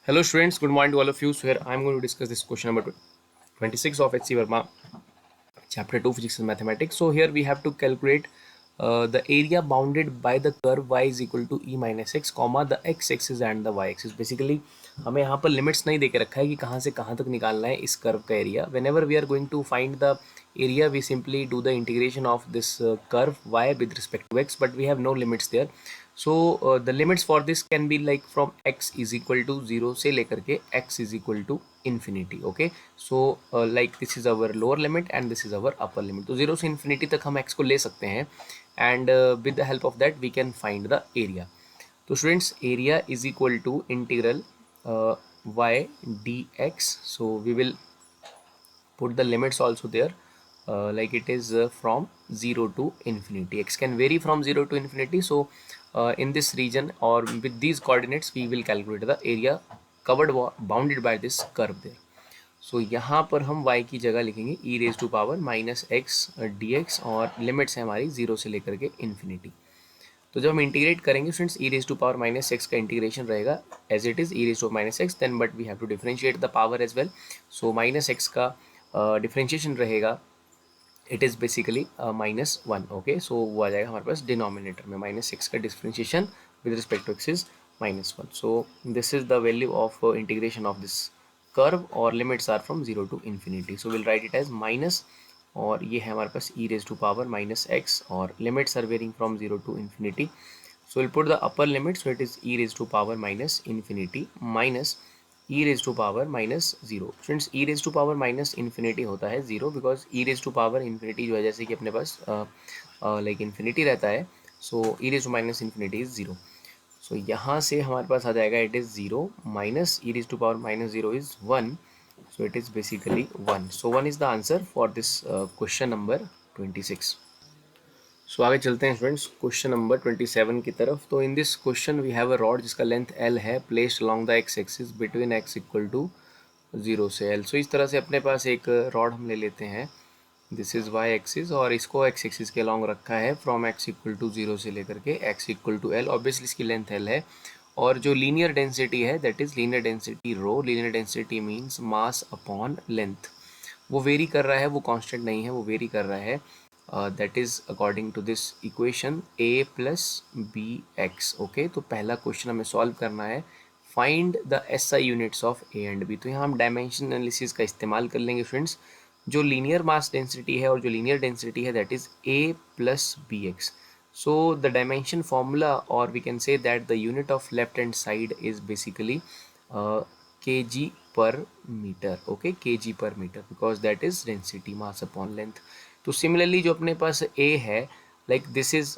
Hello students, good morning to all of you. So here I am going to discuss this question number 26 of H.C. Verma, chapter 2, Physics and Mathematics. So here we have to calculate the area bounded by the curve y is equal to e minus x, comma the x axis and the y axis. Basically हमें यहाँ पर limits नहीं देके रखा है कि कहाँ से कहाँ तक निकालना है इस कर्व का area. Whenever we are going to find the area, we simply do the integration of this curve y with respect to x, but we have no limits there. So the limits for this can be like from x is equal to 0 से लेकर के x is equal to infinity. Okay, so like this is our lower limit and this is our upper limit. तो 0 से infinity तक हम x को ले सकते हैं and with the help of that we can find the area. तो students, area is equal to integral y dx. So we will put the limits also there, like it is from 0 to infinity. X can vary from 0 to infinity. So in this region or with these coordinates we will calculate the area covered bounded by this curve there. So यहाँ पर हम y की जगह लिखेंगे e raise to power minus x dx और limits है हमारी 0 से लेकर के इन्फिनिटी. तो जब हम इंटीग्रेट करेंगे friends, e raise to power minus x का इंटीग्रेशन रहेगा as it is e raise to minus x, then but we have to differentiate the power as well. So minus x का differentiation रहेगा, it is basically minus one. Okay, so वो आ जाएगा हमारे पास denominator में. Minus x का differentiation with respect to x is minus one. So this is the value of integration of this curve और limits are from 0 to infinity. So will write it as minus, और ये है हमारे पास e raise to power minus x और limits are varying from 0 to infinity. So we'll put the upper limit, so it is e raised to power minus infinity minus e raised to power minus 0. Since e raised to power minus infinity होता है 0, because e raised to power infinity जो है जैसे कि अपने पास like infinity रहता है, so e raised to minus infinity is 0. So यहाँ से हमारे पास आ जाएगा it is 0 minus e raised to power minus 0 is 1. So it is basically 1. So 1 is the answer for this question number 26. सो आगे चलते हैं students question number 27 की तरफ. तो in this question we have a rod जिसका length L है, placed along the x axis between x equal to 0 से L. सो इस तरह से अपने पास एक रॉड हम ले लेते हैं, दिस इज़ y एक्सिस, और इसको x एक्सिस के अलोंग रखा है फ्रॉम x इक्वल टू 0 से लेकर के x equal to L. Obviously इसकी लेंथ L है और जो लीनियर डेंसिटी है that is linear density rho. Linear density means mass upon length. वो वेरी कर रहा है, वो कांस्टेंट नहीं है, वो वेरी कर रहा है. That is according to this equation a plus b x. Okay, तो पहला क्वेश्चन हमें सॉल्व करना है, find the SI units of a and b. तो यहाँ हम डायमेंशन एनालिसिस का इस्तेमाल कर लेंगे फ्रेंड्स. जो लीनियर मास डेंसिटी है और जो लीनियर डेंसिटी है that is a plus b x. So the dimension formula और we can say that the unit of left hand side is basically kg per meter. Okay, kg per meter, because that is density mass upon length. तो similarly जो अपने पास a है, like this is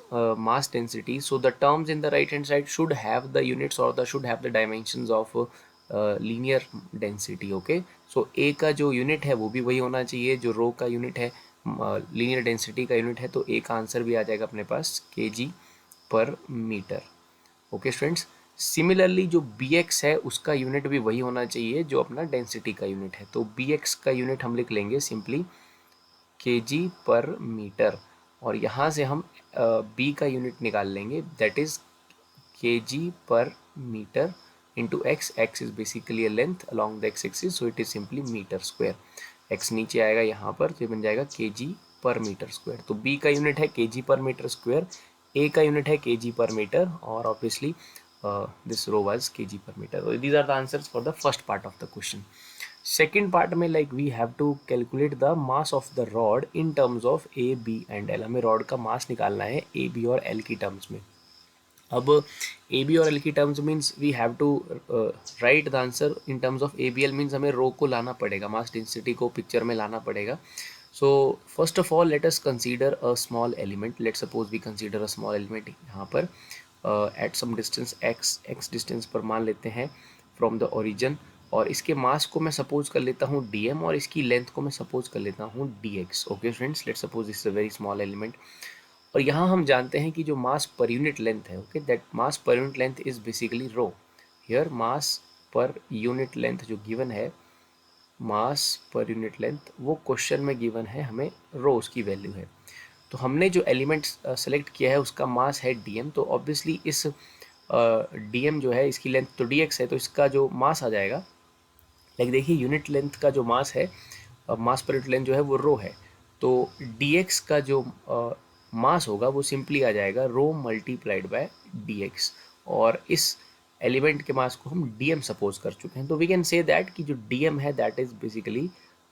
mass density, so the terms in the right hand side should have the units or the should have the dimensions of linear density. okay, so a का जो unit है वो भी वही होना चाहिए जो रो का यूनिट है, लीनियर डेंसिटी का यूनिट है. तो a का आंसर भी आ जाएगा अपने पास kg per meter. Okay students, similarly जो bx है उसका यूनिट भी वही होना चाहिए जो अपना डेंसिटी का यूनिट है. तो bx का यूनिट हम लिख लेंगे सिंपली kg पर मीटर, और यहाँ से हम b का यूनिट निकाल लेंगे that is kg per metre into x. x is basically a length along the x axis, so it is simply metre square. x नीचे आएगा यहाँ पर, तो ये बन जाएगा kg पर मीटर स्क्वायर. तो b का यूनिट है kg per meter square, a का यूनिट है kg पर मीटर, और obviously this rho was kg per meter. These are the answers for the first part of the question. Second part में like we have to calculate the mass of the rod in terms of A b and l. हमें rod का mass निकालना है a B और L की terms में. अब A B और एल की terms means we have to write the answer in terms of A B L. Means हमें रो को लाना पड़ेगा, मास डेंसिटी को पिक्चर में लाना पड़ेगा. So first of all let us consider a small element. Let suppose we consider a small element यहाँ पर at some distance x distance पर मान लेते हैं फ्रॉम द ओरिजिन, और इसके मास को मैं सपोज कर लेता हूँ dm और इसकी लेंथ को मैं सपोज कर लेता हूँ dx. Okay friends, let's suppose this is a very small element. और यहाँ हम जानते हैं कि जो मास पर यूनिट लेंथ है, okay, that mass per unit length is basically rho. Here mass per unit length जो गिवन है, मास पर यूनिट लेंथ, वो क्वेश्चन में गिवन है, हमें रो उसकी वैल्यू है. तो हमने जो एलिमेंट सेलेक्ट किया है उसका मास है dm. तो ऑब्वियसली इस डी एम जो है इसकी लेंथ तो डी एक्स है, तो इसका जो मास आ जाएगा, लाइक देखिए यूनिट लेंथ का जो मास है, मास पर यूनिट लेंथ जो है वो रो है, तो डी एक्स का जो मास होगा वो सिंपली आ जाएगा रो मल्टीप्लाइड बाय डी एक्स। और इस एलिमेंट के मास को हम डी एम सपोज कर चुके हैं, तो वी कैन से दैट कि जो डी एम है that is basically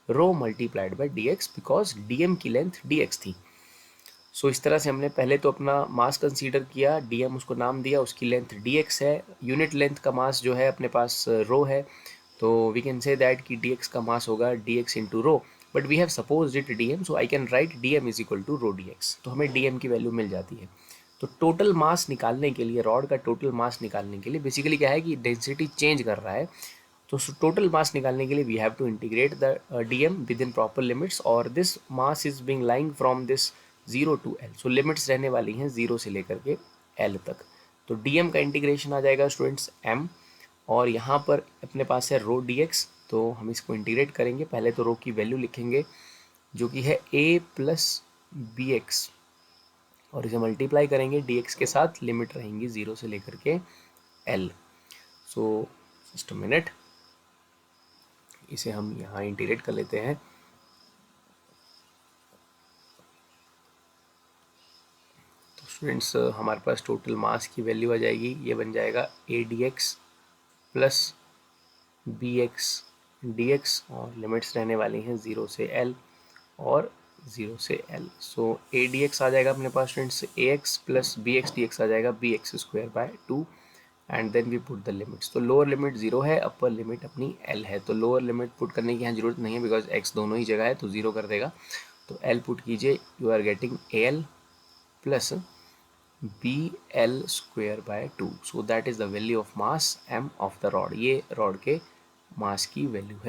rho multiplied by D X, because D M की लेंथ डी एक्स थी। सो इस तरह से हमने पहले तो अपना मास कंसीडर किया, डी एम उसको नाम दिया, उसकी लेंथ डी एक्स है, यूनिट लेंथ का मास जो है अपने पास रो है, तो वी कैन से दैट कि डी एक्स का मास होगा D X into rho, but we have suppose it D M, so I can write D M is equal to rho D X, तो हमें D M की value मिल जाती है। तो टोटल मास निकालने के लिए, रॉड का टोटल मास निकालने के लिए बेसिकली क्या है कि डेंसिटी चेंज कर रहा है, तो टोटल मास निकालने के लिए we have to integrate the d m within proper limits, और this mass is being lying from this 0 to l, so limits रहने वाली हैं 0 से लेकर के एल तक। तो डी एम का इंटीग्रेशन आ जाएगा स्टूडेंट्स एम, और यहाँ पर अपने पास है रो डी एक्स, तो हम इसको इंटीग्रेट करेंगे। पहले तो रो की वैल्यू लिखेंगे जो कि है ए प्लस बी एक्स, और इसे मल्टीप्लाई करेंगे डी एक्स के साथ, लिमिट रहेंगी 0 से लेकर के L. So just a minute, इसे हम यहाँ इंटीग्रेट कर लेते हैं। तो स्टूडेंट्स हमारे पास टोटल मास की वैल्यू आ जाएगी, ये बन जाएगा a d x plus b x d x, और लिमिट्स रहने वाली हैं 0 से एल और 0 से l. So a d x आ जाएगा अपने पास students a x plus b x d x आ जाएगा b x square by 2, and then we put the limits. तो लोअर लिमिट 0 है, अपर लिमिट अपनी एल है, तो लोअर लिमिट पुट करने की यहाँ जरूरत नहीं है बिकॉज एक्स दोनों ही जगह है, तो 0 कर देगा। तो एल पुट कीजिए, you are getting A L plus B L square by 2, so that is the value of mass M of the rod, ये रॉड के मास की वैल्यू है।